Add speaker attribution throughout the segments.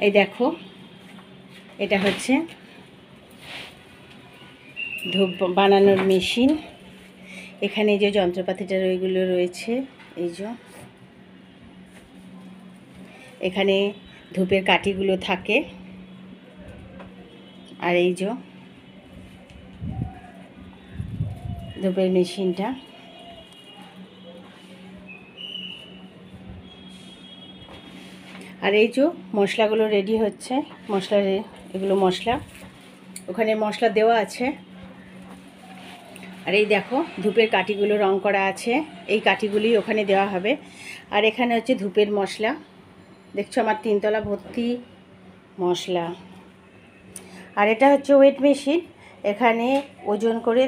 Speaker 1: এই দেখো, এটা হচ্ছে ধূপ বানানোর মেশিন। এখানে যে যন্ত্রপাতিটা ওইগুলো রয়েছে, এই যে এখানে ধূপের কাঠিগুলো থাকে, আর এই যে ধূপের মেশিনটা। আর এই যে মশলাগুলো রেডি হচ্ছে, এগুলো মশলা, ওখানে মশলা দেওয়া আছে। আর এই দেখো ধূপের কাঠিগুলো রং করা আছে, এই কাঠিগুলি ওখানে দেওয়া হবে। আর এখানে হচ্ছে ধূপের মশলা, দেখছো আমার 3 তলা ভর্তি মশলা। আর এটা হচ্ছে ওয়েট মেশিন, এখানে ওজন করে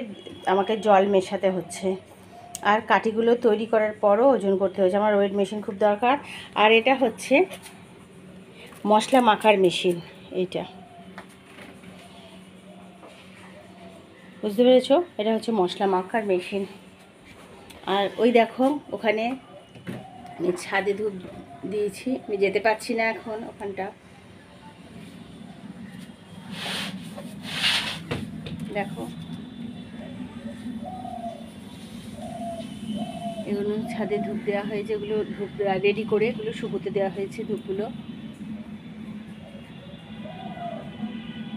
Speaker 1: আমাকে জল মেশাতে হচ্ছে, আর কাঠিগুলো তৈরি করার পরও ওজন করতে হচ্ছে। আমার ওয়েট মেশিন খুব দরকার। আর এটা হচ্ছে মশলা মাখার মেশিন, এইটা বুঝতে পেরেছো, এটা হচ্ছে মশলা মাখার মেশিন। আর ওই দেখো ওখানে আমি ছাদে ধূপ দিয়েছি, আমি যেতে পারছি না এখন ওখানটা। দেখো এগুলো ছাদে ধূপ দেওয়া হয়েছে, এগুলো ধূপ রেডি করে এগুলো শুকোতে দেওয়া হয়েছে ধূপগুলো।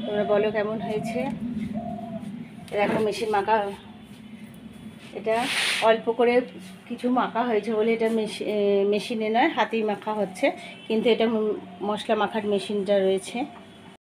Speaker 1: তোমরা বলো কেমন হয়েছে। দেখো মেশিন মাখা, এটা অল্প করে কিছু মাখা হয়েছে বলে এটা মেশিনে নয়, হাতেই মাখা হচ্ছে, কিন্তু এটা মশলা মাখার মেশিনটা রয়েছে।